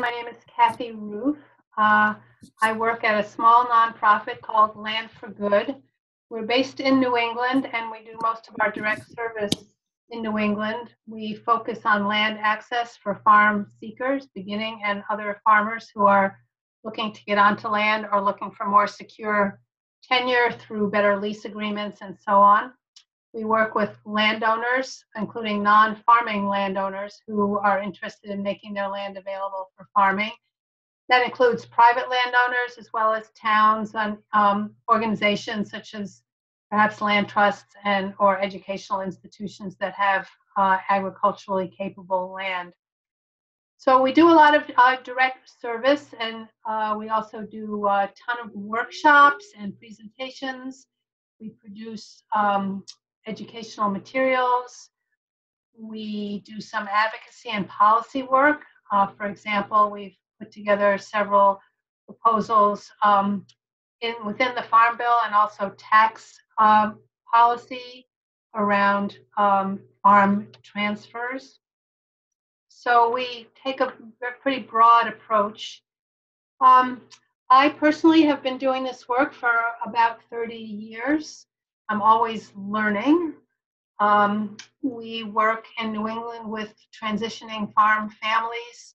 My name is Kathy Ruhf. I work at a small nonprofit called Land for Good. We're based in New England and we do most of our direct service in New England. We focus on land access for farm seekers, beginning and other farmers who are looking to get onto land or looking for more secure tenure through better lease agreements and so on. We work with landowners, including non-farming landowners who are interested in making their land available for farming. That includes private landowners as well as towns and organizations such as perhaps land trusts and or educational institutions that have agriculturally capable land. So we do a lot of direct service, and we also do a ton of workshops and presentations. We produce educational materials. We do some advocacy and policy work. For example, we've put together several proposals within the Farm Bill and also tax policy around farm transfers. So we take a pretty broad approach. I personally have been doing this work for about 30 years. I'm always learning. We work in New England with transitioning farm families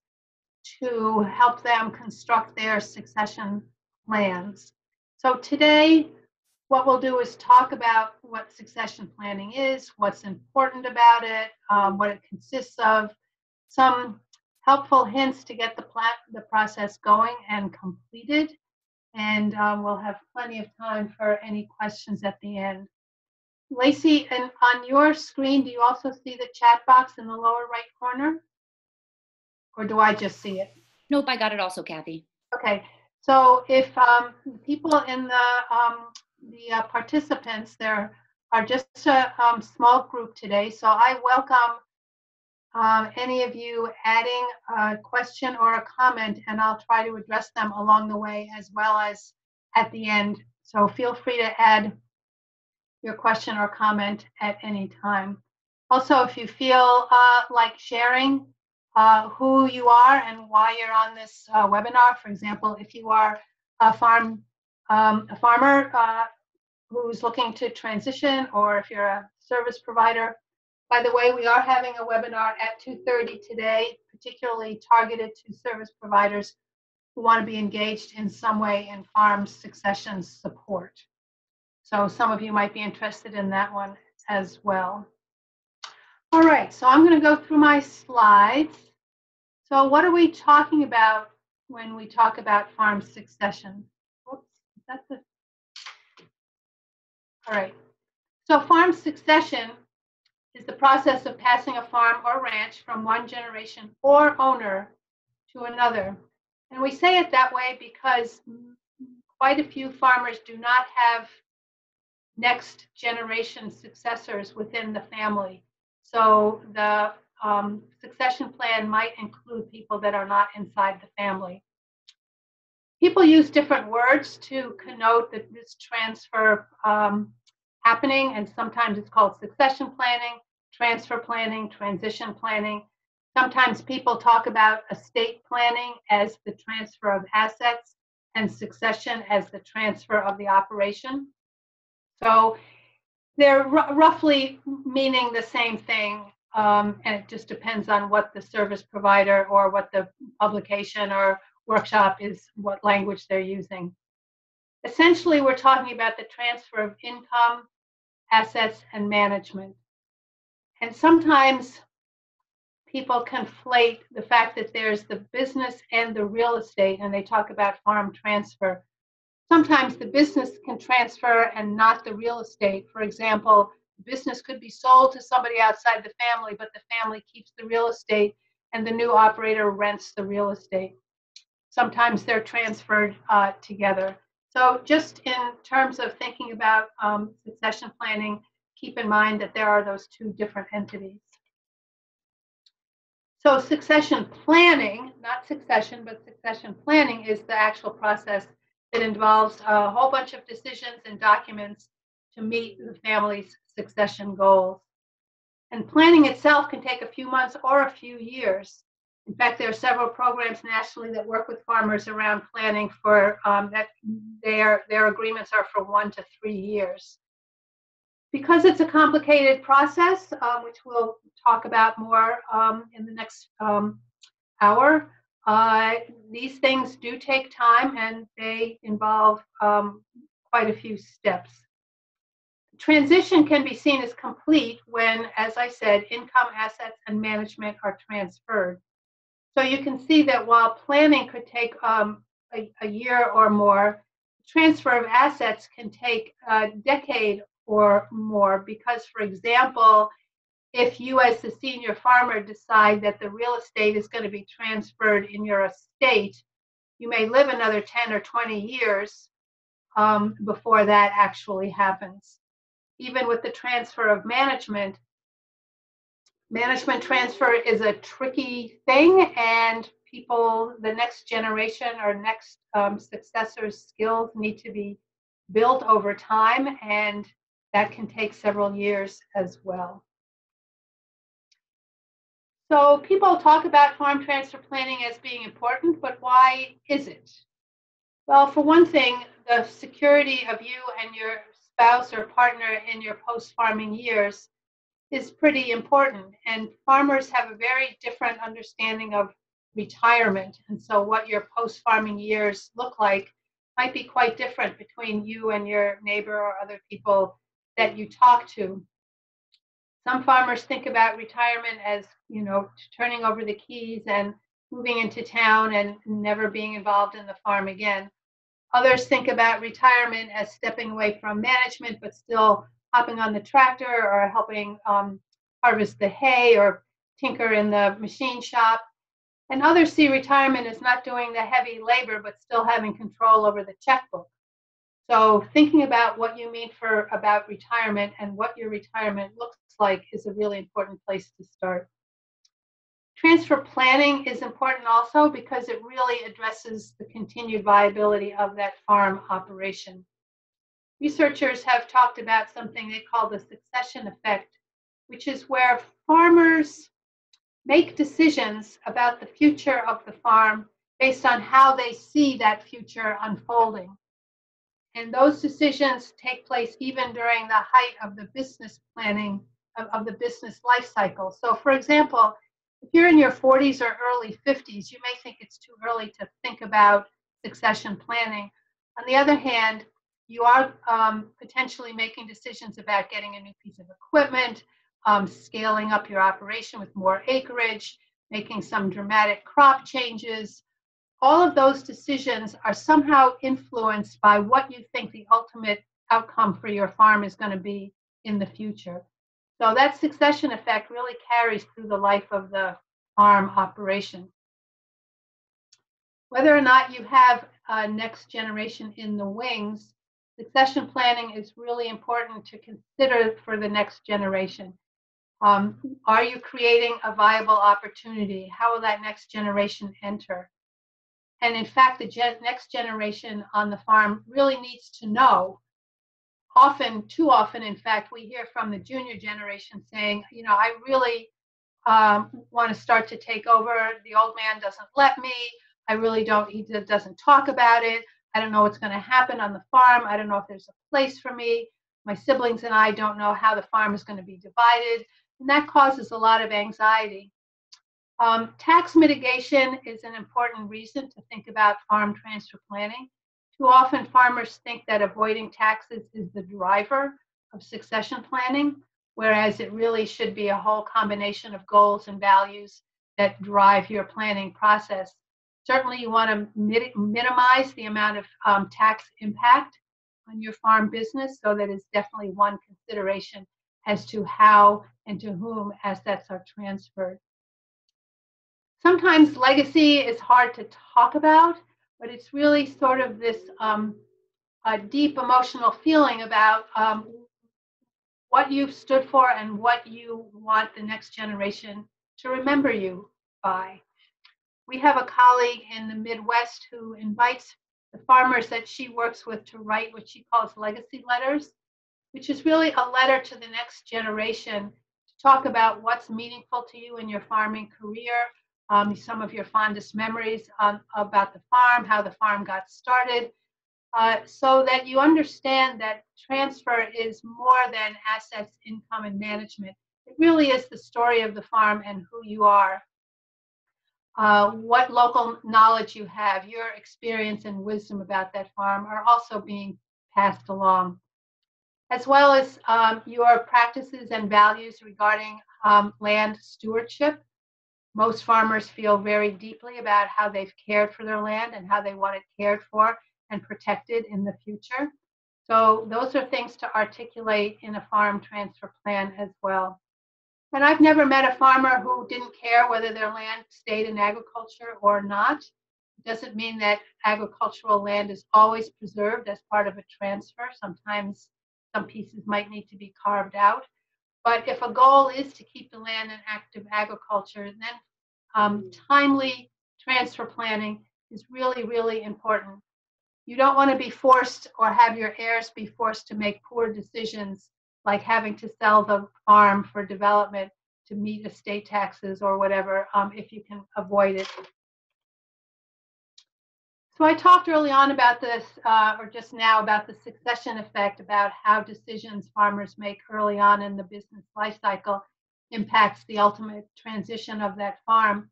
to help them construct their succession plans. So today, what we'll do is talk about what succession planning is, what's important about it, what it consists of, some helpful hints to get the process going and completed, and we'll have plenty of time for any questions at the end. Lacey, and on your screen, do you also see the chat box in the lower right corner? Or do I just see it? Nope, I got it also, Kathy. Okay, so if people in the participants, there are just a small group today, so I welcome any of you adding a question or a comment, and I'll try to address them along the way as well as at the end. So feel free to add your question or comment at any time. Also, if you feel like sharing who you are and why you're on this webinar, for example, if you are a farmer who's looking to transition, or if you're a service provider. By the way, we are having a webinar at 2:30 today, particularly targeted to service providers who want to be engaged in some way in farm succession support. So some of you might be interested in that one as well. All right, so I'm going to go through my slides. So what are we talking about when we talk about farm succession? Oops, that's it. All right, so farm succession is the process of passing a farm or ranch from one generation or owner to another. And we say it that way because quite a few farmers do not have next generation successors within the family. So the succession plan might include people that are not inside the family. People use different words to connote that this transfer happening, and sometimes it's called succession planning, transfer planning, transition planning. Sometimes people talk about estate planning as the transfer of assets and succession as the transfer of the operation. So they're roughly meaning the same thing, and it just depends on what the service provider or what the publication or workshop is, what language they're using. Essentially, we're talking about the transfer of income, assets, and management. And sometimes people conflate the fact that there's the business and the real estate, and they talk about farm transfer. Sometimes the business can transfer and not the real estate. For example, the business could be sold to somebody outside the family, but the family keeps the real estate and the new operator rents the real estate. Sometimes they're transferred together. So just in terms of thinking about succession planning, keep in mind that there are those two different entities. So succession planning, not succession, but succession planning is the actual process that involves a whole bunch of decisions and documents to meet the family's succession goals. And planning itself can take a few months or a few years. In fact, there are several programs nationally that work with farmers around planning for that their agreements are for 1 to 3 years. Because it's a complicated process, which we'll talk about more in the next hour, these things do take time and they involve quite a few steps. Transition can be seen as complete when, as I said, income, assets, and management are transferred. So you can see that while planning could take a year or more, transfer of assets can take a decade or more because, for example, if you as the senior farmer decide that the real estate is going to be transferred in your estate, you may live another 10 or 20 years before that actually happens. Even with the transfer of management transfer is a tricky thing, and people, the next generation or next successor's skills need to be built over time, and that can take several years as well. So people talk about farm transfer planning as being important, but why is it? Well, for one thing, the security of you and your spouse or partner in your post-farming years is pretty important. And farmers have a very different understanding of retirement. And so what your post-farming years look like might be quite different between you and your neighbor or other people that you talk to. Some farmers think about retirement as, you know, turning over the keys and moving into town and never being involved in the farm again. Others think about retirement as stepping away from management, but still hopping on the tractor or helping harvest the hay or tinker in the machine shop. And others see retirement as not doing the heavy labor, but still having control over the checkbook. So thinking about what you mean about retirement and what your retirement looks like is a really important place to start. Transfer planning is important also because it really addresses the continued viability of that farm operation. Researchers have talked about something they call the succession effect, which is where farmers make decisions about the future of the farm based on how they see that future unfolding. And those decisions take place even during the height of the business planning, of the business life cycle. So for example, if you're in your 40s or early 50s, you may think it's too early to think about succession planning. On the other hand, you are potentially making decisions about getting a new piece of equipment, scaling up your operation with more acreage, making some dramatic crop changes. All of those decisions are somehow influenced by what you think the ultimate outcome for your farm is going to be in the future. So that succession effect really carries through the life of the farm operation. Whether or not you have a next generation in the wings, succession planning is really important to consider for the next generation. Are you creating a viable opportunity? How will that next generation enter? And in fact, the next generation on the farm really needs to know. Often, too often, in fact, we hear from the junior generation saying, you know, I really want to start to take over. The old man doesn't let me. I really don't, he doesn't talk about it. I don't know what's going to happen on the farm. I don't know if there's a place for me. My siblings and I don't know how the farm is going to be divided. And that causes a lot of anxiety. Tax mitigation is an important reason to think about farm transfer planning. Too often farmers think that avoiding taxes is the driver of succession planning, whereas it really should be a whole combination of goals and values that drive your planning process. Certainly you want to minimize the amount of tax impact on your farm business, so that is definitely one consideration as to how and to whom assets are transferred. Sometimes legacy is hard to talk about, but it's really sort of this a deep emotional feeling about what you've stood for and what you want the next generation to remember you by. We have a colleague in the Midwest who invites the farmers that she works with to write what she calls legacy letters, which is really a letter to the next generation to talk about what's meaningful to you in your farming career, some of your fondest memories about the farm, how the farm got started, so that you understand that transfer is more than assets, income, and management. It really is the story of the farm and who you are. What local knowledge you have, your experience and wisdom about that farm are also being passed along, as well as your practices and values regarding land stewardship. Most farmers feel very deeply about how they've cared for their land and how they want it cared for and protected in the future. So those are things to articulate in a farm transfer plan as well. And I've never met a farmer who didn't care whether their land stayed in agriculture or not. It doesn't mean that agricultural land is always preserved as part of a transfer. Sometimes some pieces might need to be carved out. But if a goal is to keep the land in active agriculture, then timely transfer planning is really, really important. You don't want to be forced or have your heirs be forced to make poor decisions, like having to sell the farm for development to meet estate taxes or whatever, if you can avoid it. So I talked early on about this, or just now, about the succession effect, about how decisions farmers make early on in the business life cycle impacts the ultimate transition of that farm.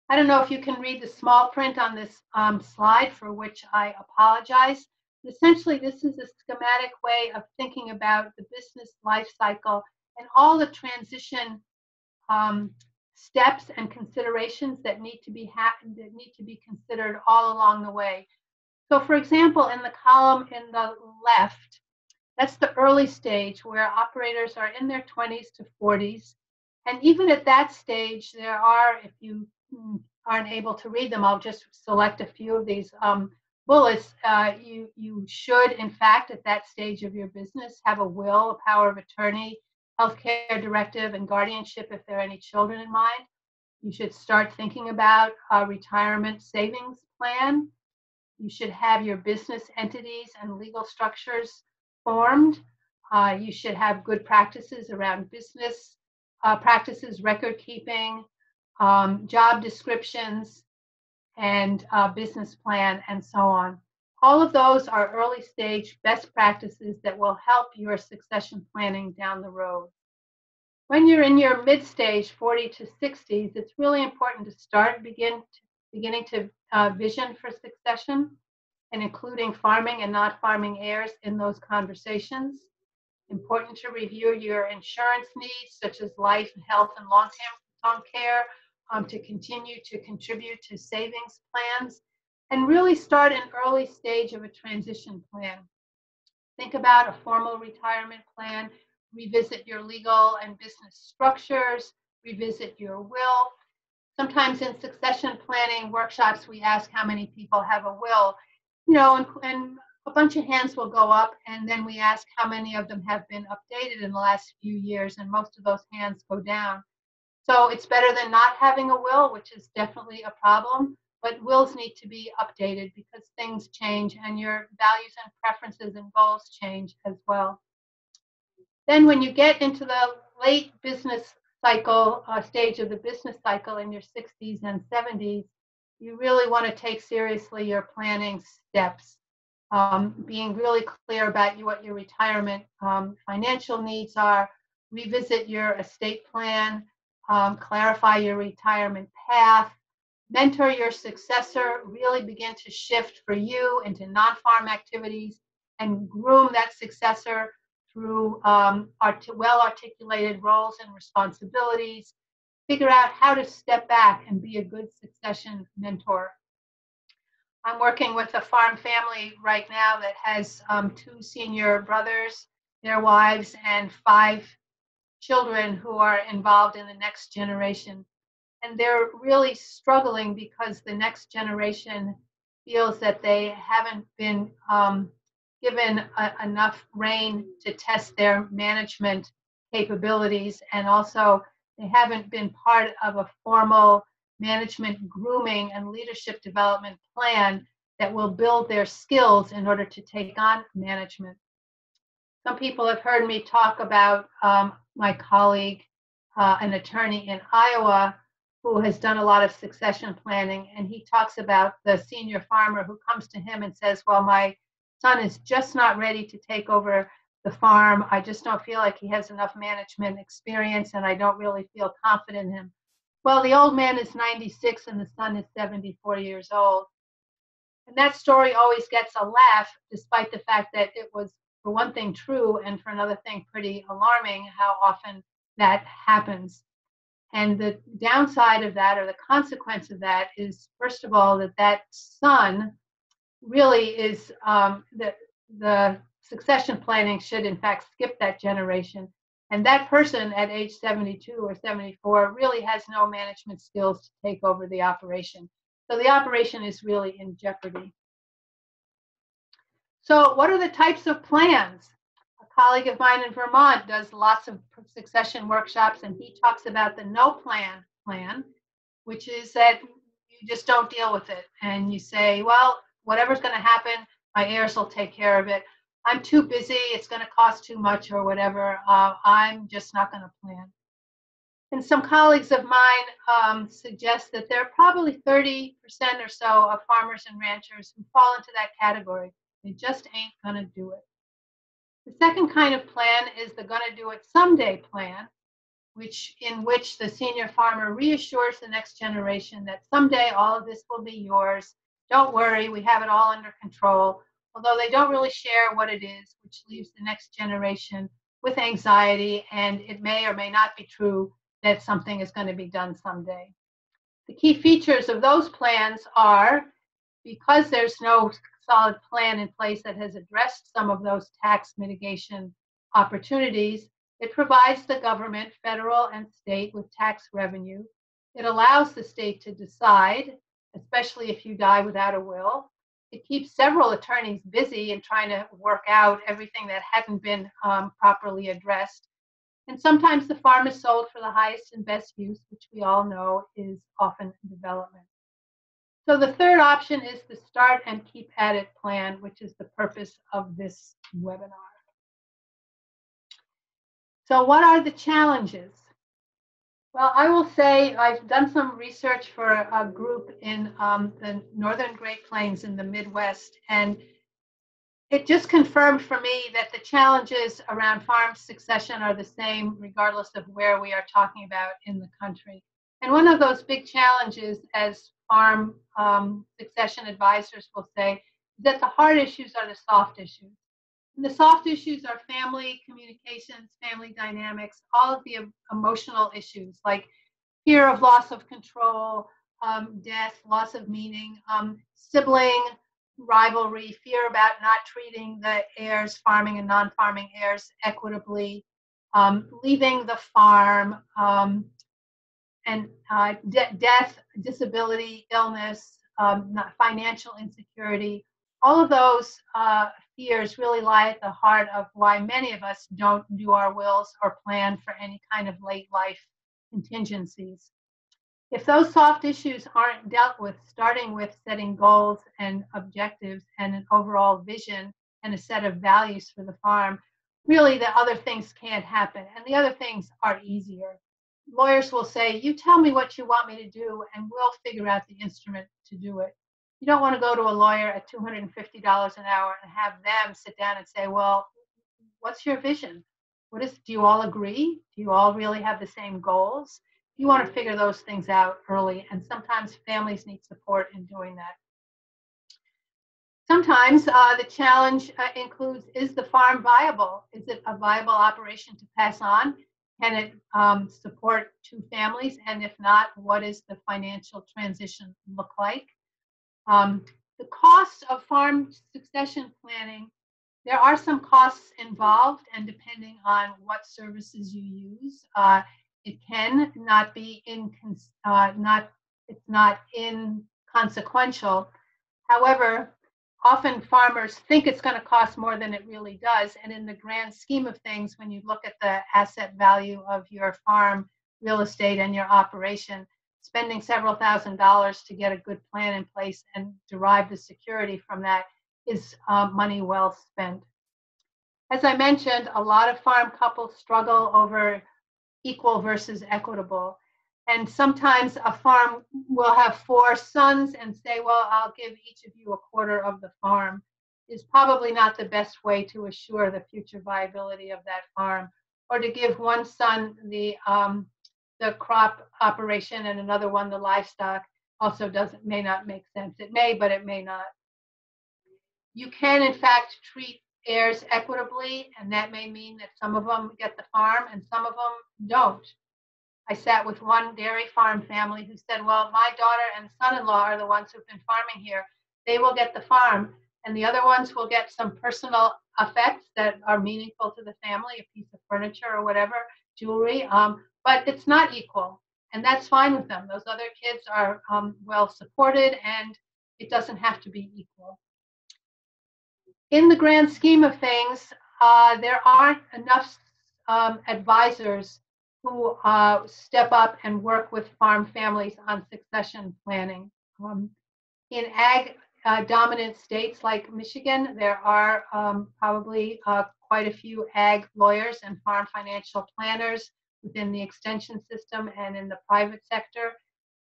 I don't know if you can read the small print on this slide, for which I apologize. Essentially, this is a schematic way of thinking about the business life cycle and all the transition steps and considerations that need to be considered all along the way. So, for example, in the column in the left, that's the early stage where operators are in their 20s to 40s. And even at that stage, there are, if you aren't able to read them, I'll just select a few of these bullets. You should, in fact, at that stage of your business, have a will, a power of attorney, healthcare directive, and guardianship if there are any children in mind. You should start thinking about a retirement savings plan. You should have your business entities and legal structures formed. You should have good practices around business practices, record keeping, job descriptions, and business plan, and so on. All of those are early stage best practices that will help your succession planning down the road. When you're in your mid stage, 40 to 60s, it's really important to start beginning to vision for succession and including farming and not farming heirs in those conversations. Important to review your insurance needs, such as life, health, and long-term care, to continue to contribute to savings plans, and really start an early stage of a transition plan. Think about a formal retirement plan, revisit your legal and business structures, revisit your will. Sometimes in succession planning workshops, we ask how many people have a will, and a bunch of hands will go up, and then we ask how many of them have been updated in the last few years, and most of those hands go down. So it's better than not having a will, which is definitely a problem, but wills need to be updated because things change and your values and preferences and goals change as well. Then when you get into the late business cycle stage of the business cycle in your 60s and 70s, you really want to take seriously your planning steps. Being really clear about what your retirement financial needs are, revisit your estate plan, clarify your retirement path, mentor your successor, really begin to shift for you into non-farm activities and groom that successor through well-articulated roles and responsibilities. Figure out how to step back and be a good succession mentor. I'm working with a farm family right now that has 2 senior brothers, their wives, and 5 children who are involved in the next generation. And they're really struggling because the next generation feels that they haven't been given enough rein to test their management capabilities, and also they haven't been part of a formal management grooming and leadership development plan that will build their skills in order to take on management. Some people have heard me talk about my colleague, an attorney in Iowa, who has done a lot of succession planning, and he talks about the senior farmer who comes to him and says, well, my son is just not ready to take over the farm. I just don't feel like he has enough management experience, and I don't really feel confident in him. Well, the old man is 96 and the son is 74 years old. And that story always gets a laugh, despite the fact that it was, for one thing, true, and for another thing, pretty alarming how often that happens. And the downside of that, or the consequence of that, is, first of all, that son really is the succession planning should, in fact, skip that generation. And that person at age 72 or 74 really has no management skills to take over the operation. So the operation is really in jeopardy. So what are the types of plans? A colleague of mine in Vermont does lots of succession workshops, and he talks about the no plan, which is that you just don't deal with it. And you say, well, whatever's going to happen, my heirs will take care of it. I'm too busy, it's going to cost too much or whatever. I'm just not going to plan. And some colleagues of mine suggest that there are probably 30% or so of farmers and ranchers who fall into that category. They just ain't going to do it. The second kind of plan is the going to do it someday plan, in which the senior farmer reassures the next generation that someday all of this will be yours. Don't worry, we have it all under control, although they don't really share what it is, which leaves the next generation with anxiety, and it may or may not be true that something is going to be done someday. The key features of those plans are, because there's no solid plan in place that has addressed some of those tax mitigation opportunities, it provides the government, federal and state, with tax revenue. It allows the state to decide, especially if you die without a will. It keeps several attorneys busy in trying to work out everything that hasn't been properly addressed. And sometimes the farm is sold for the highest and best use, which we all know is often development. So the third option is the start and keep at it plan, which is the purpose of this webinar. So what are the challenges? Well, I will say I've done some research for a group in the Northern Great Plains in the Midwest, and it just confirmed for me that the challenges around farm succession are the same regardless of where we are talking about in the country. And one of those big challenges, as farm succession advisors will say, is that the hard issues are the soft issues. And the soft issues are family communications, family dynamics, all of the emotional issues like fear of loss of control, death, loss of meaning, sibling rivalry, fear about not treating the heirs, farming and non-farming heirs, equitably, leaving the farm, and death, disability, illness, financial insecurity. All of those fears really lie at the heart of why many of us don't do our wills or plan for any kind of late life contingencies. If those soft issues aren't dealt with, starting with setting goals and objectives and an overall vision and a set of values for the farm, really the other things can't happen. And the other things are easier. Lawyers will say, you tell me what you want me to do and we'll figure out the instrument to do it. You don't want to go to a lawyer at $250 an hour and have them sit down and say, well, what's your vision? Do you all agree? Do you all really have the same goals? You want to figure those things out early, and sometimes families need support in doing that. Sometimes the challenge includes, is the farm viable? Is it a viable operation to pass on? Can it support two families? And if not, what is the financial transition look like? The cost of farm succession planning, there are some costs involved, and depending on what services you use, it can not be it's not inconsequential. However, often farmers think it's going to cost more than it really does. And in the grand scheme of things, when you look at the asset value of your farm, real estate, and your operation, spending several $1,000s to get a good plan in place and derive the security from that is money well spent. As I mentioned, a lot of farm couples struggle over equal versus equitable. And sometimes a farm will have 4 sons and say, well, I'll give each of you a quarter of the farm, is probably not the best way to assure the future viability of that farm. Or to give one son the crop operation and another one the livestock also may not make sense. It may, but it may not. You can, in fact, treat heirs equitably, and that may mean that some of them get the farm and some of them don't. I sat with one dairy farm family who said, well, my daughter and son-in-law are the ones who've been farming here. They will get the farm, and the other ones will get some personal effects that are meaningful to the family, a piece of furniture or whatever, jewelry, but it's not equal, and that's fine with them. Those other kids are well supported, and it doesn't have to be equal. In the grand scheme of things, there aren't enough advisors who step up and work with farm families on succession planning. In ag dominant states like Michigan, there are probably quite a few ag lawyers and farm financial planners within the extension system and in the private sector.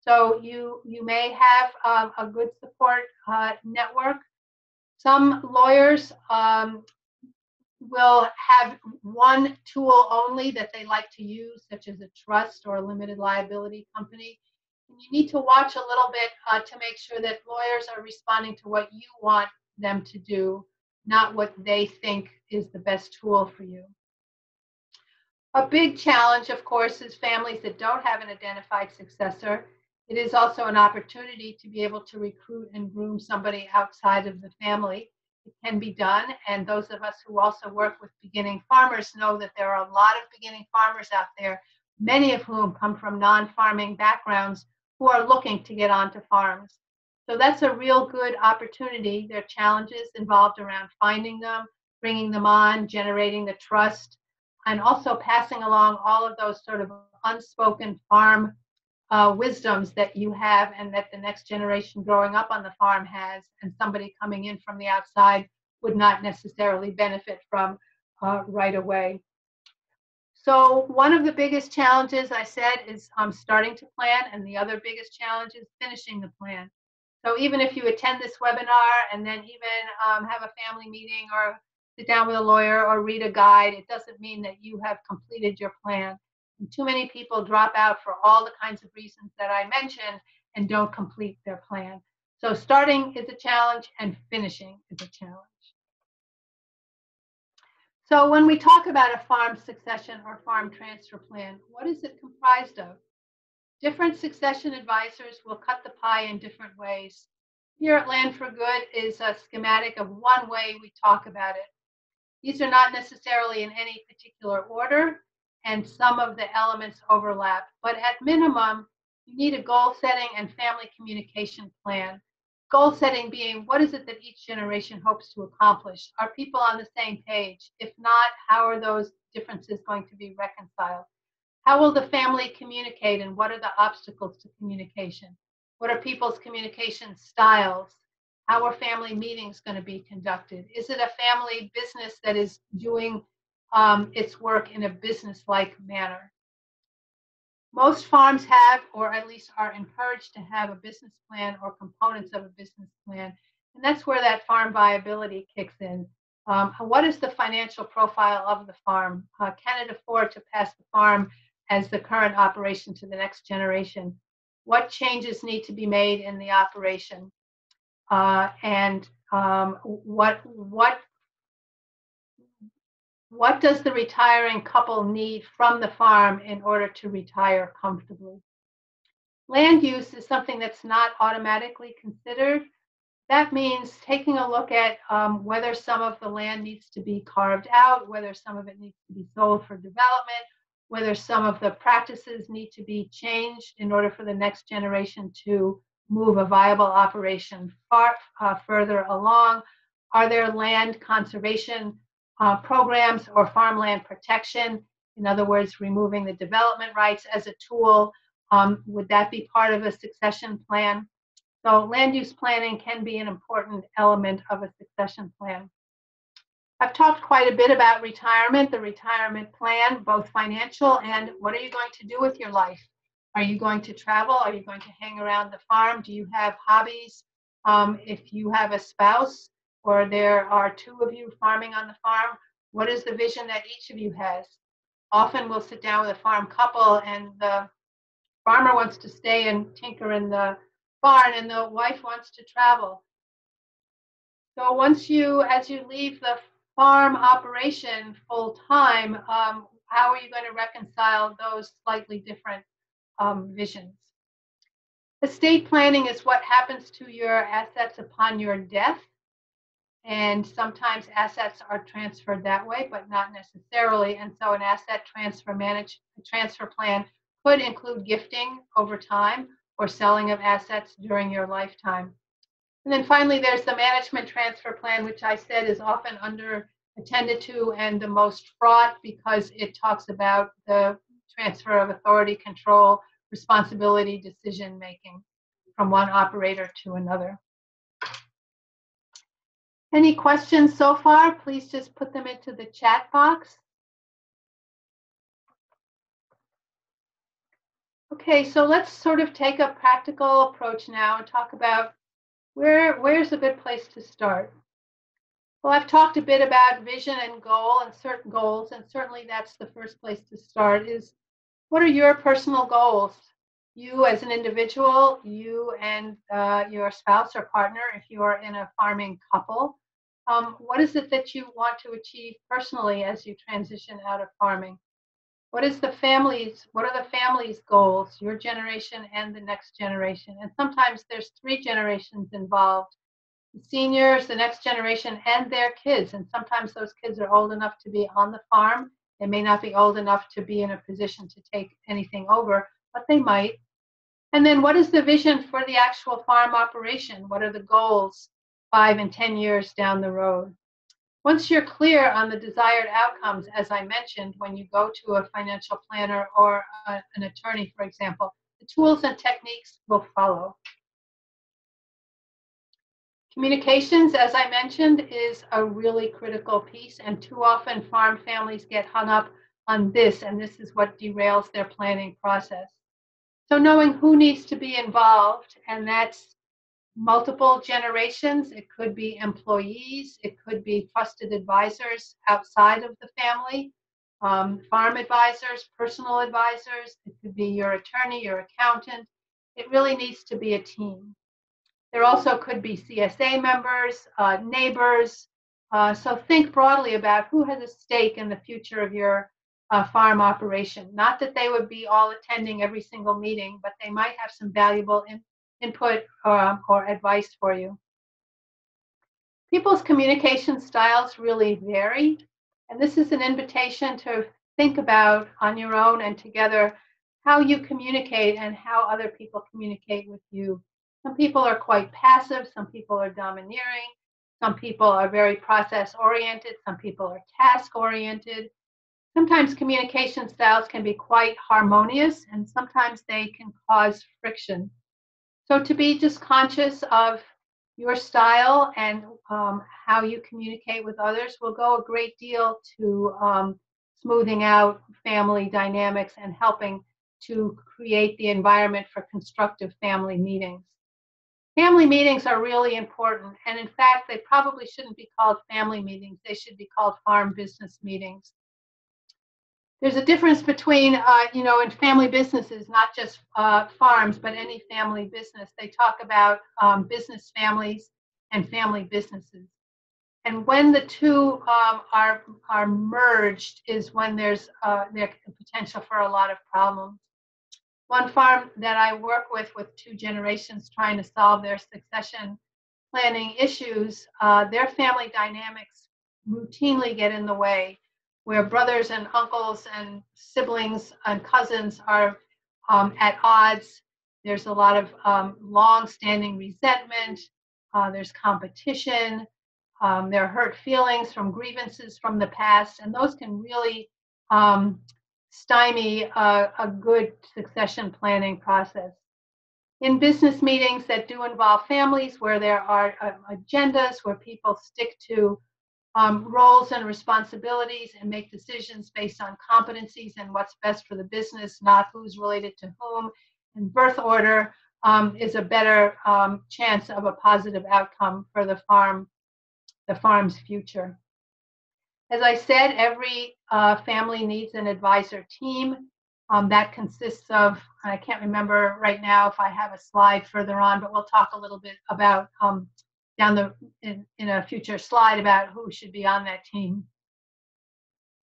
So you may have a good support network. Some lawyers will have one tool only that they like to use, such as a trust or a limited liability company. And you need to watch a little bit to make sure that lawyers are responding to what you want them to do, not what they think is the best tool for you. A big challenge, of course, is families that don't have an identified successor. It is also an opportunity to be able to recruit and groom somebody outside of the family. It can be done, and those of us who also work with beginning farmers know that there are a lot of beginning farmers out there, many of whom come from non-farming backgrounds, who are looking to get onto farms. So that's a real good opportunity. There are challenges involved around finding them, bringing them on, generating the trust, and also passing along all of those sort of unspoken farm wisdoms that you have and that the next generation growing up on the farm has, and somebody coming in from the outside would not necessarily benefit from right away. So one of the biggest challenges, I said, is starting to plan, and the other biggest challenge is finishing the plan. So even if you attend this webinar and then even have a family meeting or sit down with a lawyer or read a guide, it doesn't mean that you have completed your plan. And too many people drop out for all the kinds of reasons that I mentioned and don't complete their plan. So starting is a challenge and finishing is a challenge. So when we talk about a farm succession or farm transfer plan, what is it comprised of? Different succession advisors will cut the pie in different ways. Here at Land for Good is a schematic of one way we talk about it. These are not necessarily in any particular order, and some of the elements overlap. But at minimum, you need a goal setting and family communication plan. Goal setting being, what is it that each generation hopes to accomplish? Are people on the same page? If not, how are those differences going to be reconciled? How will the family communicate, and what are the obstacles to communication? What are people's communication styles? How are family meetings going to be conducted? Is it a family business that is doing its work in a business-like manner? Most farms have, or at least are encouraged to have, a business plan or components of a business plan. And that's where that farm viability kicks in. What is the financial profile of the farm? Can it afford to pass the farm as the current operation to the next generation? What changes need to be made in the operation? What does the retiring couple need from the farm in order to retire comfortably? Land use is something that's not automatically considered. That means taking a look at whether some of the land needs to be carved out, whether some of it needs to be sold for development, whether some of the practices need to be changed in order for the next generation to move a viable operation far further along. Are there land conservation programs or farmland protection? In other words, removing the development rights as a tool. Would that be part of a succession plan? So land use planning can be an important element of a succession plan. I've talked quite a bit about retirement, the retirement plan, both financial and what are you going to do with your life? Are you going to travel? Are you going to hang around the farm? Do you have hobbies? If you have a spouse or there are two of you farming on the farm, what is the vision that each of you has? Often we'll sit down with a farm couple and the farmer wants to stay and tinker in the barn and the wife wants to travel. So once as you leave the farm operation full time, how are you going to reconcile those slightly different visions? Estate planning is what happens to your assets upon your death. And sometimes assets are transferred that way, but not necessarily. And so an asset transfer plan could include gifting over time or selling of assets during your lifetime. And then finally, there's the management transfer plan, which I said is often under-attended to and the most fraught because it talks about the transfer of authority, control, responsibility, decision-making from one operator to another. Any questions so far? Please just put them into the chat box. Okay, so let's sort of take a practical approach now and talk about where's a good place to start. Well, I've talked a bit about vision and goal and certain goals, and certainly that's the first place to start is what are your personal goals? You as an individual, you and your spouse or partner, if you are in a farming couple. What is it that you want to achieve personally as you transition out of farming? What are the family's goals, your generation and the next generation? And sometimes there's 3 generations involved. The seniors, the next generation, and their kids. And sometimes those kids are old enough to be on the farm. They may not be old enough to be in a position to take anything over, but they might. And then what is the vision for the actual farm operation? What are the goals 5 and 10 years down the road? Once you're clear on the desired outcomes, as I mentioned, when you go to a financial planner or an attorney, for example, the tools and techniques will follow. Communications, as I mentioned, is a really critical piece, and too often farm families get hung up on this, and this is what derails their planning process. So knowing who needs to be involved, and that's multiple generations. It could be employees. It could be trusted advisors outside of the family, farm advisors, personal advisors. It could be your attorney, your accountant. It really needs to be a team. There also could be CSA members, neighbors. So think broadly about who has a stake in the future of your farm operation. Not that they would be all attending every single meeting, but they might have some valuable input or advice for you. People's communication styles really vary, and this is an invitation to think about on your own and together how you communicate and how other people communicate with you. Some people are quite passive, some people are domineering, some people are very process-oriented, some people are task-oriented. Sometimes communication styles can be quite harmonious, and sometimes they can cause friction. So to be just conscious of your style and how you communicate with others will go a great deal to smoothing out family dynamics and helping to create the environment for constructive family meetings. Family meetings are really important, and in fact, they probably shouldn't be called family meetings. They should be called farm business meetings. There's a difference between, in family businesses, not just farms, but any family business. They talk about business families and family businesses. And when the two are merged is when there's potential for a lot of problems. One farm that I work with 2 generations trying to solve their succession planning issues, their family dynamics routinely get in the way, where brothers and uncles and siblings and cousins are at odds. There's a lot of long-standing resentment. There's competition. There are hurt feelings from grievances from the past, and those can really stymie a good succession planning process. In business meetings that do involve families, where there are agendas, where people stick to roles and responsibilities and make decisions based on competencies and what's best for the business, not who's related to whom. And birth order is a better chance of a positive outcome for the farm's future. As I said, every family needs an advisor team that consists of, I can't remember right now if I have a slide further on, but we'll talk a little bit about in a future slide about who should be on that team.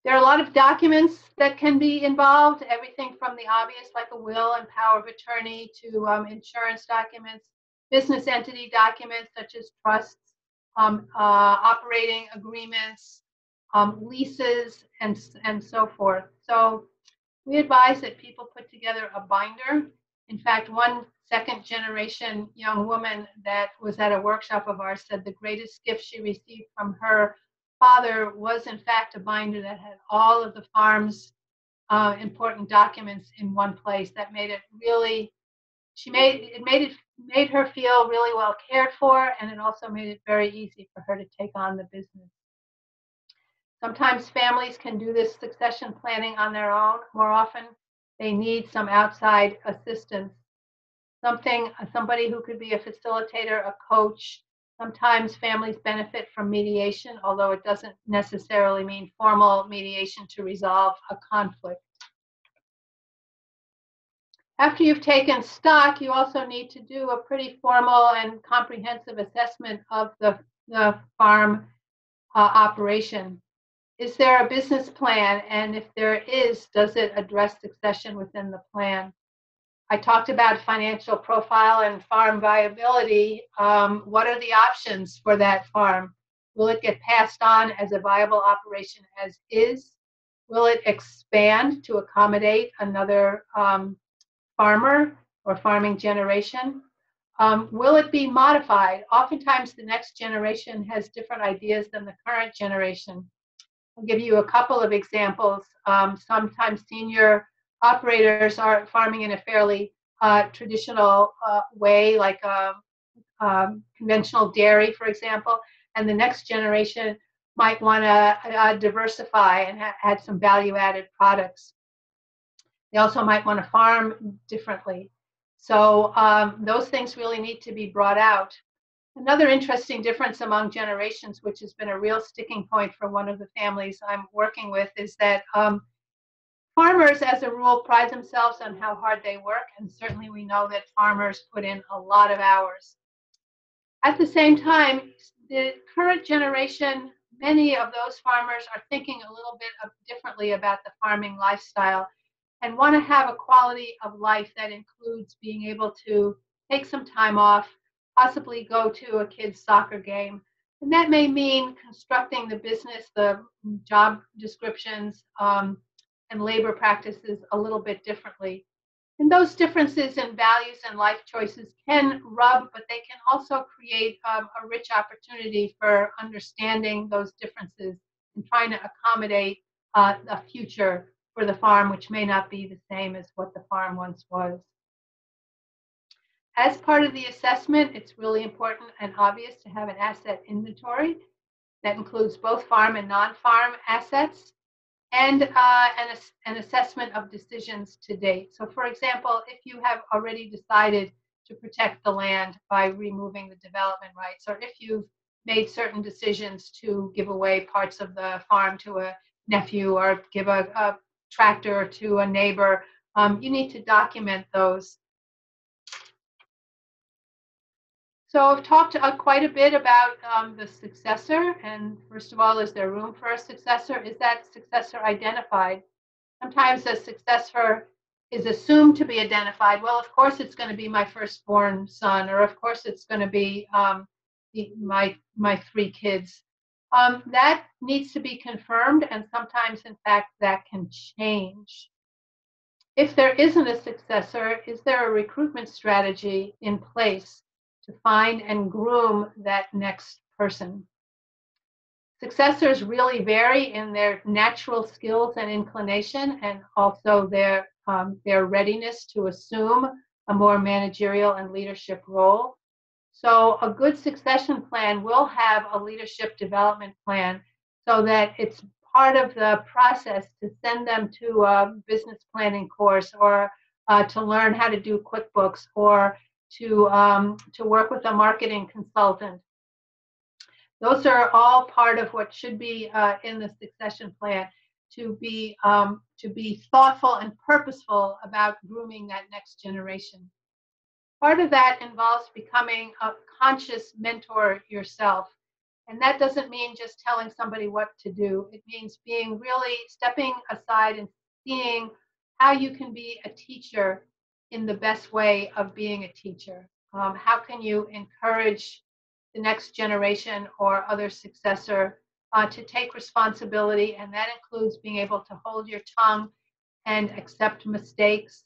There are a lot of documents that can be involved, everything from the obvious like a will and power of attorney to insurance documents, business entity documents such as trusts, operating agreements, leases, and so forth. So we advise that people put together a binder. In fact, one second generation young woman that was at a workshop of ours said the greatest gift she received from her father was in fact a binder that had all of the farm's important documents in one place. That made it really, made her feel really well cared for, and it also made it very easy for her to take on the business. Sometimes families can do this succession planning on their own. More often, they need some outside assistance. Somebody who could be a facilitator, a coach. Sometimes families benefit from mediation, although it doesn't necessarily mean formal mediation to resolve a conflict. After you've taken stock, you also need to do a pretty formal and comprehensive assessment of the farm operation. Is there a business plan? And if there is, does it address succession within the plan? I talked about financial profile and farm viability. What are the options for that farm? Will it get passed on as a viable operation as is? Will it expand to accommodate another farmer or farming generation? Will it be modified? Oftentimes the next generation has different ideas than the current generation. I'll give you a couple of examples. Sometimes senior operators are farming in a fairly traditional way, like conventional dairy, for example, and the next generation might want to diversify and add some value-added products. They also might want to farm differently. So those things really need to be brought out. Another interesting difference among generations, which has been a real sticking point for one of the families I'm working with, is that farmers, as a rule, pride themselves on how hard they work, and certainly we know that farmers put in a lot of hours. At the same time, the current generation, many of those farmers are thinking a little bit differently about the farming lifestyle and want to have a quality of life that includes being able to take some time off, possibly go to a kid's soccer game. And that may mean constructing the business, the job descriptions, and labor practices a little bit differently. And those differences in values and life choices can rub, but they can also create a rich opportunity for understanding those differences and trying to accommodate a future for the farm, which may not be the same as what the farm once was. As part of the assessment, it's really important and obvious to have an asset inventory that includes both farm and non-farm assets, and an assessment of decisions to date. So for example, if you have already decided to protect the land by removing the development rights, or if you've made certain decisions to give away parts of the farm to a nephew or give a tractor to a neighbor, you need to document those. So I've talked quite a bit about the successor, and first of all, is there room for a successor? Is that successor identified? Sometimes a successor is assumed to be identified. Well, of course it's going to be my firstborn son, or of course it's going to be my 3 kids. That needs to be confirmed, and sometimes, in fact, that can change. If there isn't a successor, is there a recruitment strategy in place to find and groom that next person? Successors really vary in their natural skills and inclination, and also their readiness to assume a more managerial and leadership role. So a good succession plan will have a leadership development plan so that it's part of the process to send them to a business planning course, or to learn how to do QuickBooks, or to work with a marketing consultant. Those are all part of what should be in the succession plan, to be thoughtful and purposeful about grooming that next generation. Part of that involves becoming a conscious mentor yourself. And that doesn't mean just telling somebody what to do. It means being really stepping aside and seeing how you can be a teacher in the best way of being a teacher. How can you encourage the next generation or other successor to take responsibility? And that includes being able to hold your tongue and accept mistakes,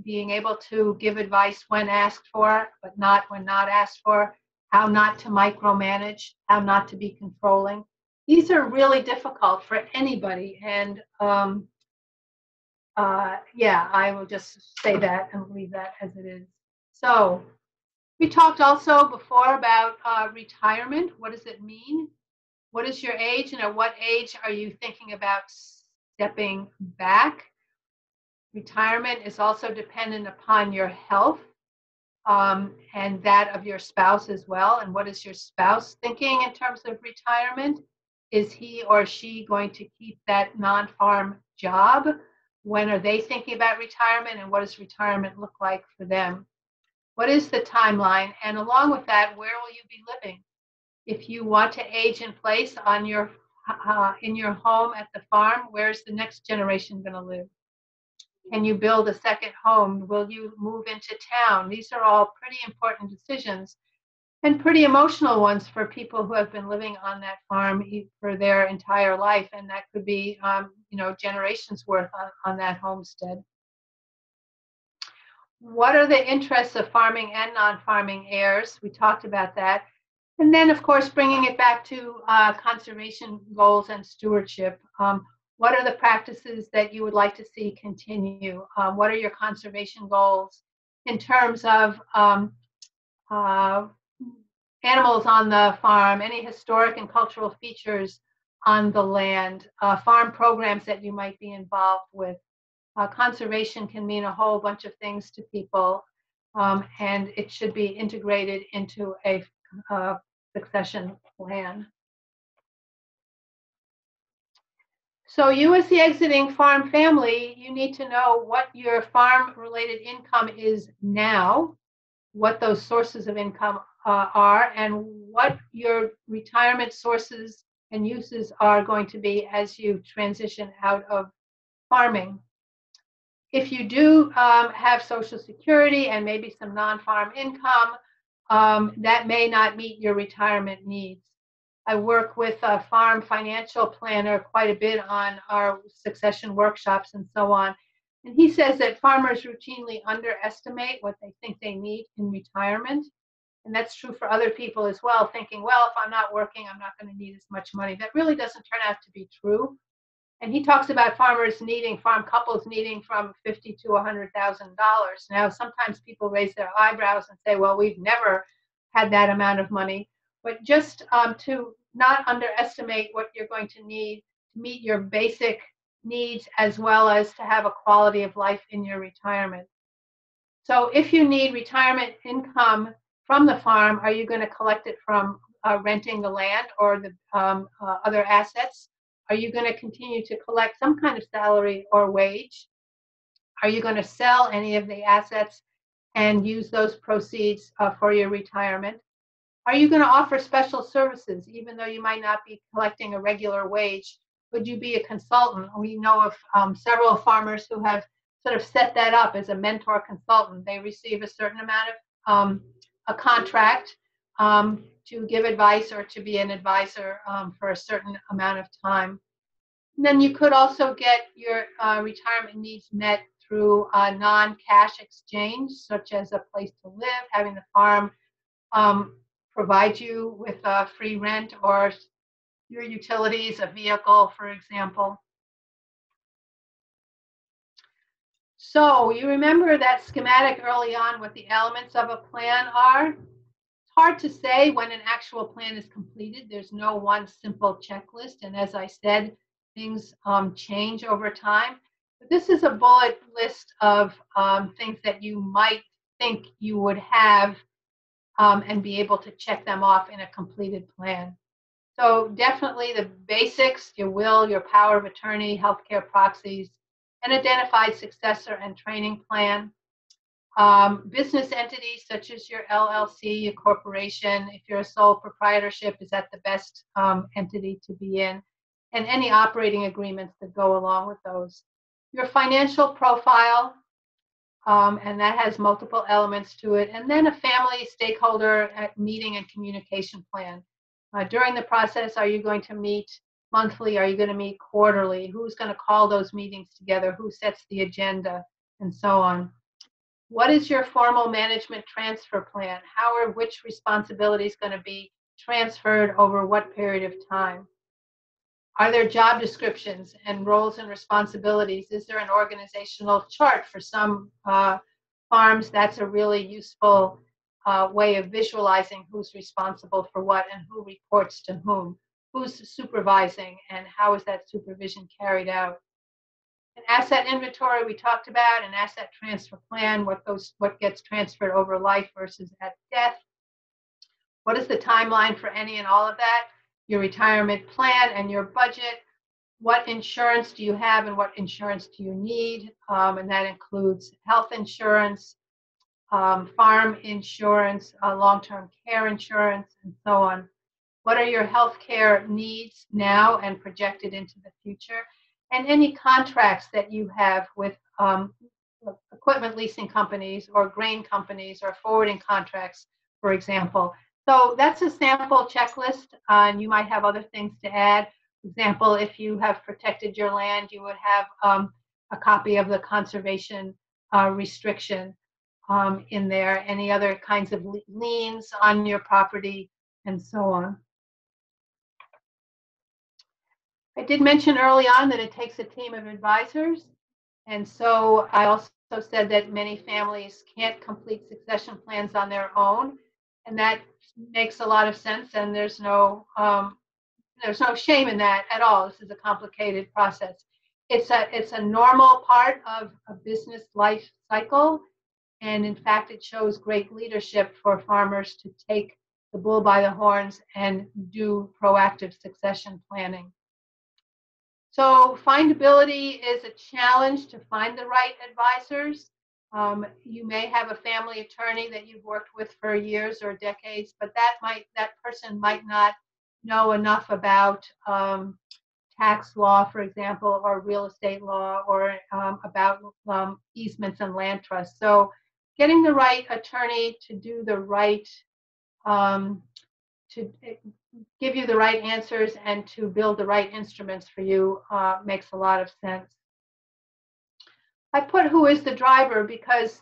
being able to give advice when asked for, but not when not asked for, how not to micromanage, how not to be controlling. These are really difficult for anybody. And yeah, I will just say that and leave that as it is. So we talked also before about retirement. What does it mean? What is your age, and at what age are you thinking about stepping back? Retirement is also dependent upon your health, and that of your spouse as well. And what is your spouse thinking in terms of retirement? Is he or she going to keep that non-farm job? When are they thinking about retirement, and what does retirement look like for them? What is the timeline? And along with that, where will you be living? If you want to age in place on your in your home at the farm, where's the next generation going to live? Can you build a second home? Will you move into town? These are all pretty important decisions, and pretty emotional ones for people who have been living on that farm for their entire life, and that could be generations worth on that homestead. What are the interests of farming and non-farming heirs? We talked about that. And then, of course, bringing it back to conservation goals and stewardship. What are the practices that you would like to see continue? What are your conservation goals in terms of animals on the farm, any historic and cultural features on the land, farm programs that you might be involved with? Conservation can mean a whole bunch of things to people, and it should be integrated into a succession plan. So you, as the exiting farm family, you need to know what your farm-related income is now, what those sources of income are, and what your retirement sources and uses are going to be as you transition out of farming. If you do have Social Security and maybe some non-farm income, that may not meet your retirement needs. I work with a farm financial planner quite a bit on our succession workshops and so on. And he says that farmers routinely underestimate what they think they need in retirement. And that's true for other people as well, thinking, well, if I'm not working, I'm not going to need as much money. That really doesn't turn out to be true. And he talks about farm couples needing from $50,000 to $100,000. Now, sometimes people raise their eyebrows and say, well, we've never had that amount of money. But just to not underestimate what you're going to need to meet your basic needs, as well as to have a quality of life in your retirement. So if you need retirement income from the farm, are you going to collect it from renting the land or the other assets? Are you going to continue to collect some kind of salary or wage? Are you going to sell any of the assets and use those proceeds for your retirement? Are you going to offer special services, even though you might not be collecting a regular wage? Would you be a consultant? We know of several farmers who have sort of set that up as a mentor consultant. They receive a certain amount of a contract to give advice or to be an advisor for a certain amount of time. And then you could also get your retirement needs met through a non-cash exchange, such as a place to live, having the farm provide you with free rent, or your utilities, a vehicle, for example. So you remember that schematic early on, what the elements of a plan are? It's hard to say when an actual plan is completed. There's no one simple checklist. And as I said, things change over time. But this is a bullet list of things that you might think you would have and be able to check them off in a completed plan. So definitely the basics: your will, your power of attorney, healthcare proxies, an identified successor and training plan. Business entities such as your LLC, your corporation, if you're a sole proprietorship, is that the best entity to be in? And any operating agreements that go along with those. Your financial profile, and that has multiple elements to it. And then a family stakeholder meeting and communication plan. During the process, are you going to meet monthly? Are you going to meet quarterly? Who's going to call those meetings together? Who sets the agenda? And so on. What is your formal management transfer plan? How are which responsibilities going to be transferred over what period of time? Are there job descriptions and roles and responsibilities? Is there an organizational chart? For some farms, that's a really useful way of visualizing who's responsible for what and who reports to whom, who's supervising, and how is that supervision carried out. An asset inventory we talked about, an asset transfer plan, what gets transferred over life versus at death. What is the timeline for any and all of that? Your retirement plan and your budget. What insurance do you have and what insurance do you need? And that includes health insurance, farm insurance, long-term care insurance, and so on. What are your health care needs now and projected into the future? And any contracts that you have with equipment leasing companies or grain companies or forwarding contracts, for example. So that's a sample checklist, and you might have other things to add. For example, if you have protected your land, you would have a copy of the conservation restriction in there, any other kinds of liens on your property, and so on. I did mention early on that it takes a team of advisors. And so I also said that many families can't complete succession plans on their own. And that makes a lot of sense. And there's no shame in that at all. This is a complicated process. It's a normal part of a business life cycle. And in fact, it shows great leadership for farmers to take the bull by the horns and do proactive succession planning. So findability is a challenge to find the right advisors. You may have a family attorney that you've worked with for years or decades, but that person might not know enough about tax law, for example, or real estate law, or about easements and land trusts. So getting the right attorney to do the right to give you the right answers and to build the right instruments for you makes a lot of sense. I put who is the driver because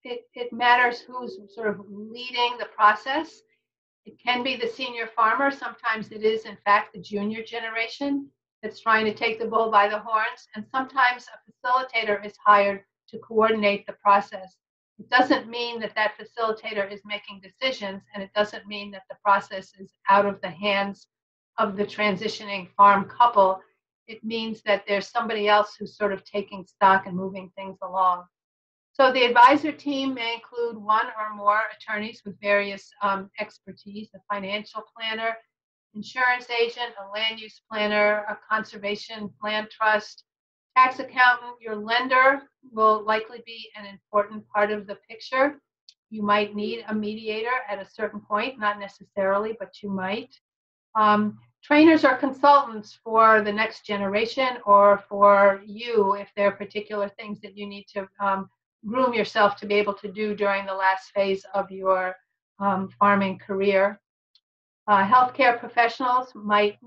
it matters who's sort of leading the process. It can be the senior farmer. Sometimes it is, in fact, the junior generation that's trying to take the bull by the horns. And sometimes a facilitator is hired to coordinate the process. It doesn't mean that that facilitator is making decisions, and it doesn't mean that the process is out of the hands of the transitioning farm couple. It means that there's somebody else who's sort of taking stock and moving things along. So the advisor team may include one or more attorneys with various expertise: a financial planner, insurance agent, a land use planner, a conservation land trust, tax accountant. Your lender will likely be an important part of the picture. You might need a mediator at a certain point, not necessarily, but you might. Trainers or consultants for the next generation, or for you if there are particular things that you need to groom yourself to be able to do during the last phase of your farming career. Healthcare professionals might,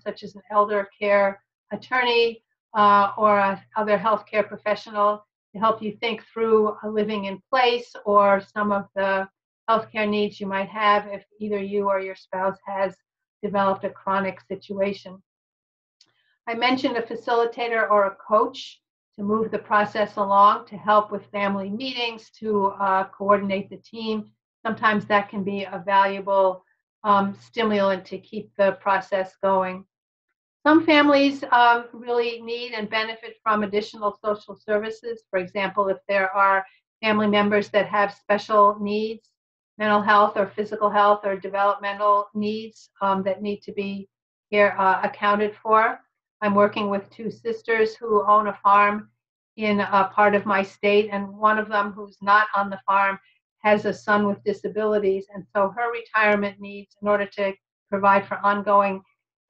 such as an elder care attorney or other healthcare professional, to help you think through a living in place or some of the healthcare needs you might have if either you or your spouse has developed a chronic situation. I mentioned a facilitator or a coach to move the process along, to help with family meetings, to coordinate the team, sometimes that can be a valuable stimulant to keep the process going. Some families really need and benefit from additional social services. For example, if there are family members that have special needs, mental health or physical health or developmental needs that need to be here accounted for. I'm working with two sisters who own a farm in a part of my state, and one of them, who's not on the farm, has a son with disabilities, and so her retirement needs, in order to provide for ongoing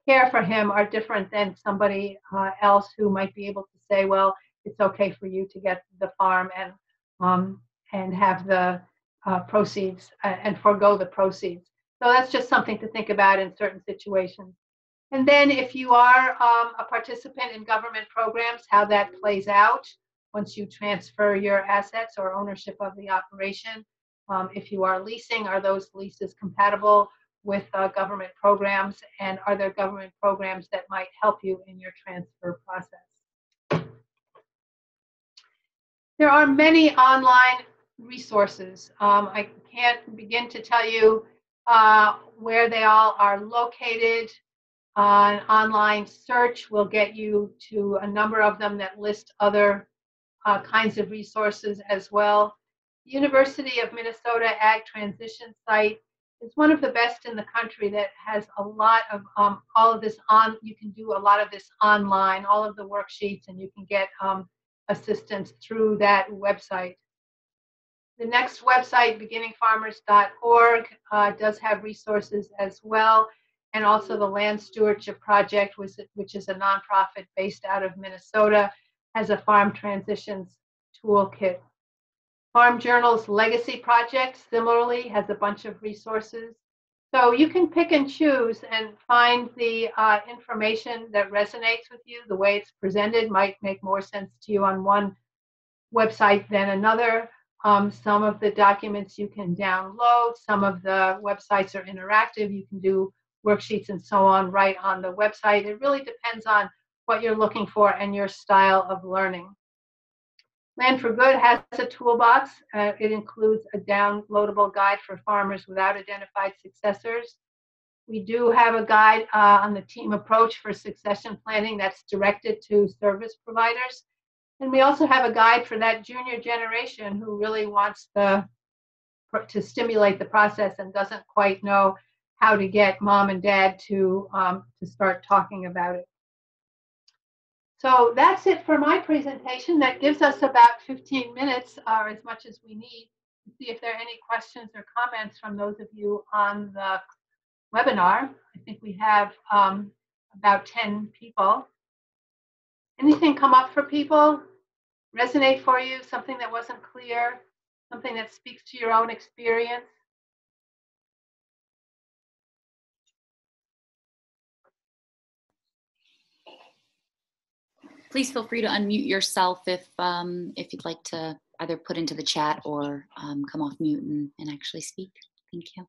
care for him, are different than somebody else who might be able to say, well, it's okay for you to get the farm and have the proceeds and forego the proceeds. So that's just something to think about in certain situations. And then if you are a participant in government programs, how that plays out once you transfer your assets or ownership of the operation. If you are leasing, are those leases compatible with government programs, and are there government programs that might help you in your transfer process? There are many online resources. I can't begin to tell you where they all are located. An online search will get you to a number of them that list other kinds of resources as well. The University of Minnesota Ag Transition site is one of the best in the country that has a lot of all of this on. You can do a lot of this online, all of the worksheets, and you can get assistance through that website. The next website, beginningfarmers.org, does have resources as well, and also the Land Stewardship Project, which is a nonprofit based out of Minnesota, has a farm transitions toolkit. Farm Journal's Legacy Project similarly has a bunch of resources. So you can pick and choose and find the information that resonates with you. The way it's presented might make more sense to you on one website than another. Some of the documents you can download. Some of the websites are interactive. You can do worksheets and so on right on the website. It really depends on what you're looking for and your style of learning. Land for Good has a toolbox. It includes a downloadable guide for farmers without identified successors. We do have a guide on the team approach for succession planning that's directed to service providers. And we also have a guide for that junior generation who really wants to stimulate the process and doesn't quite know how to get mom and dad to start talking about it. So that's it for my presentation. That gives us about 15 minutes, or as much as we need, to see if there are any questions or comments from those of you on the webinar. I think we have about 10 people. Anything come up for people? Resonate for you? Something that wasn't clear? Something that speaks to your own experience? Please feel free to unmute yourself if you'd like to either put into the chat or come off mute and actually speak. Thank you.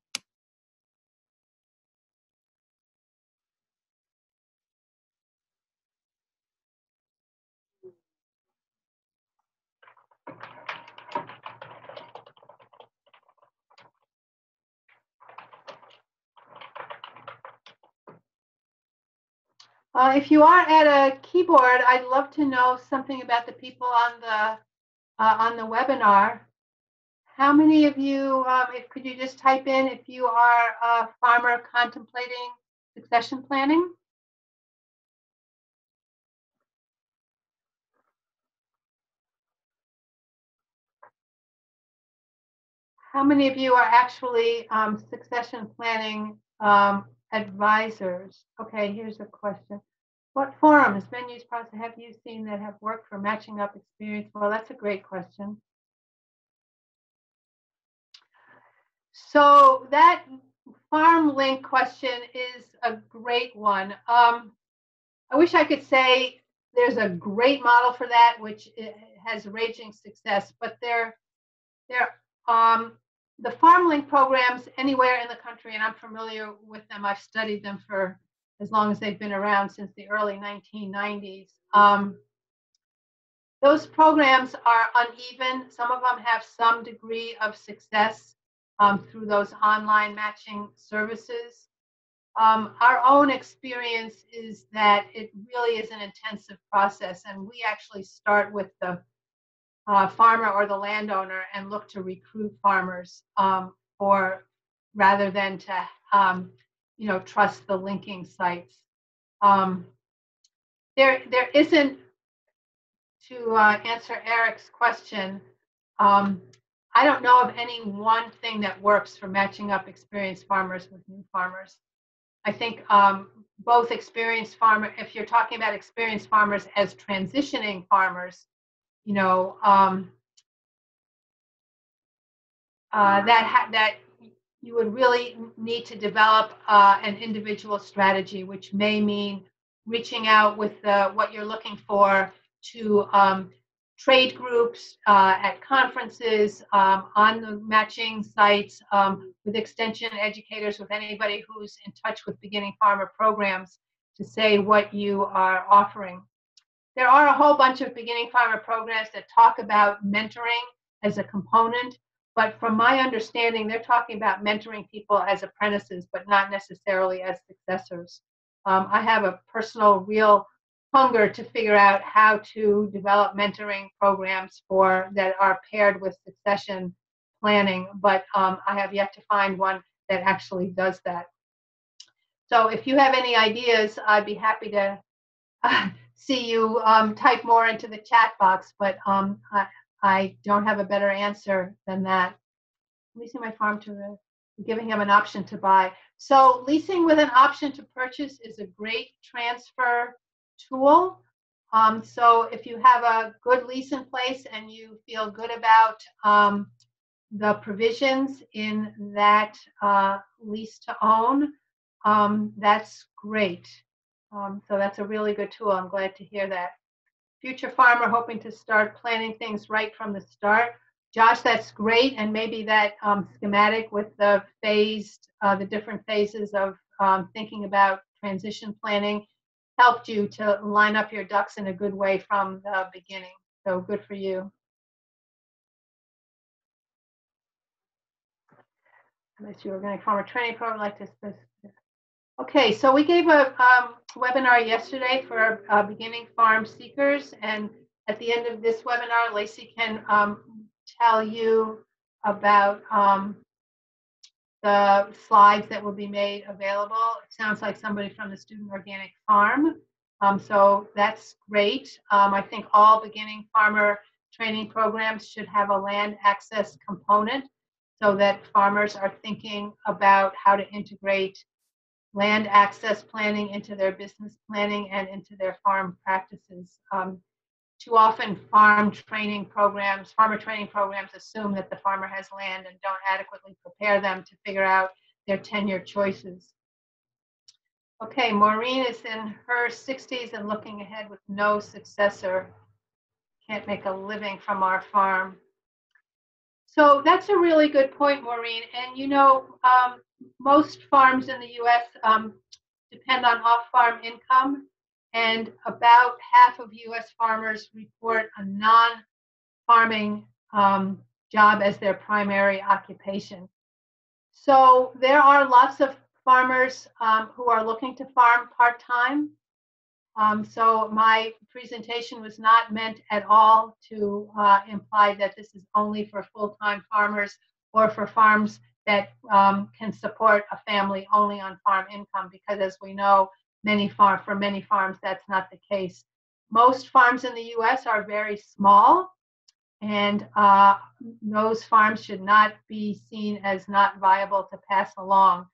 If you are at a keyboard, I'd love to know something about the people on the webinar. How many of you, could you just type in if you are a farmer contemplating succession planning? How many of you are actually succession planning advisors? Okay, here's a question. What forums, venues, process have you seen that have worked for matching up experience? Well, that's a great question. So that farm link question is a great one. I wish I could say there's a great model for that, which has raging success, but the farm link programs anywhere in the country, and I'm familiar with them, I've studied them for as long as they've been around, since the early 1990s. Those programs are uneven. Some of them have some degree of success. through those online matching services. Our own experience is that it really is an intensive process, and we actually start with the farmer or the landowner and look to recruit farmers rather than to trust the linking sites. There isn't, to answer Eric's question, I don't know of any one thing that works for matching up experienced farmers with new farmers. I think both experienced farmers, if you're talking about experienced farmers as transitioning farmers, that you would really need to develop an individual strategy, which may mean reaching out with what you're looking for to trade groups at conferences, on the matching sites, with extension educators, with anybody who's in touch with beginning farmer programs to say what you are offering. There are a whole bunch of beginning farmer programs that talk about mentoring as a component, but from my understanding, they're talking about mentoring people as apprentices, but not necessarily as successors. I have a personal, real hunger to figure out how to develop mentoring programs that are paired with succession planning, but I have yet to find one that actually does that. So if you have any ideas, I'd be happy to see you type more into the chat box, but I don't have a better answer than that. Leasing my farm to giving him an option to buy. So leasing with an option to purchase is a great transfer tool. So if you have a good lease in place and you feel good about the provisions in that lease to own, that's great. So that's a really good tool. I'm glad to hear that. Future farmer hoping to start planning things right from the start. Josh, that's great. And maybe that schematic with the different phases of thinking about transition planning helped you to line up your ducks in a good way from the beginning. So good for you. Unless you organic farmer training program like this. Okay, so we gave a webinar yesterday for beginning farm seekers, and at the end of this webinar, Lacey can tell you about the slides that will be made available. It sounds like somebody from the Student Organic Farm, so that's great. I think all beginning farmer training programs should have a land access component so that farmers are thinking about how to integrate land access planning into their business planning and into their farm practices. Too often farmer training programs assume that the farmer has land and don't adequately prepare them to figure out their tenure choices. Okay, Maureen is in her 60s and looking ahead with no successor. Can't make a living from our farm. So that's a really good point, Maureen. And most farms in the U.S. Depend on off-farm income, and about half of U.S. farmers report a non-farming job as their primary occupation. So there are lots of farmers who are looking to farm part-time. So my presentation was not meant at all to imply that this is only for full-time farmers or for farms that can support a family only on farm income, because as we know, for many farms, that's not the case. Most farms in the U.S. are very small, and those farms should not be seen as not viable to pass along.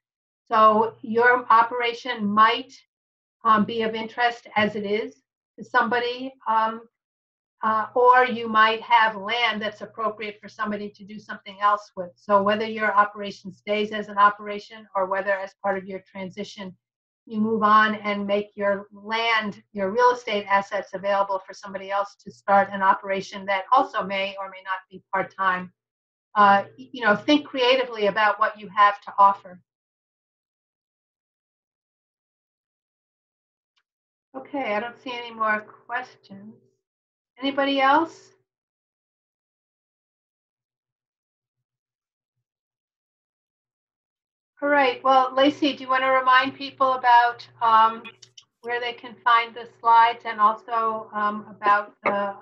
So your operation might be of interest as it is to somebody, or you might have land that's appropriate for somebody to do something else with. So whether your operation stays as an operation or whether as part of your transition, you move on and make your land, your real estate assets available for somebody else to start an operation that also may or may not be part-time. Think creatively about what you have to offer. Okay, I don't see any more questions. Anybody else? All right. Well, Lacey, do you want to remind people about where they can find the slides and also about the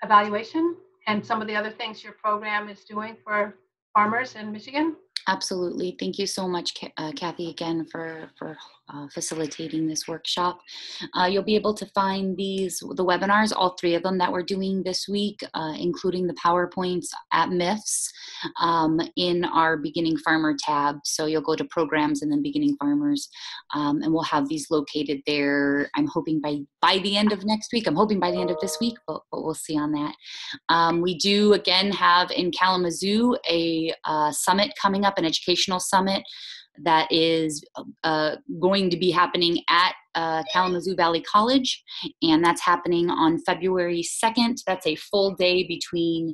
evaluation and some of the other things your program is doing for farmers in Michigan? Absolutely. Thank you so much, Kathy, again for facilitating this workshop. You'll be able to find the webinars, all three of them that we're doing this week, including the PowerPoints at MIFFS in our Beginning Farmer tab. So you'll go to Programs and then Beginning Farmers, and we'll have these located there. I'm hoping by the end of next week. I'm hoping by the end of this week, but we'll see on that. We do, again, have in Kalamazoo a summit coming up, an educational summit that is going to be happening at Kalamazoo Valley College, and that's happening on February 2nd. That's a full day between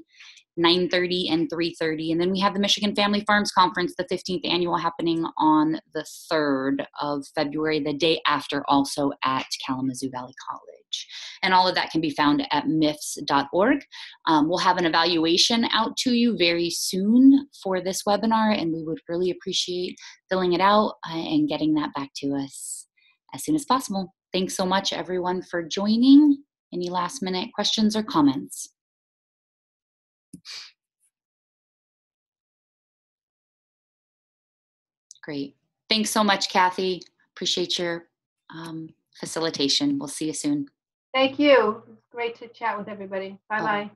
9:30 and 3:30. And then we have the Michigan Family Farms Conference, the 15th annual, happening on the 3rd of February, the day after, also at Kalamazoo Valley College. And all of that can be found at MIFFS.org. We'll have an evaluation out to you very soon for this webinar, and we would really appreciate filling it out and getting that back to us as soon as possible. Thanks so much, everyone, for joining. Any last minute questions or comments? Great. Thanks so much, Kathy. Appreciate your facilitation. We'll see you soon. Thank you. It's great to chat with everybody. Bye-bye.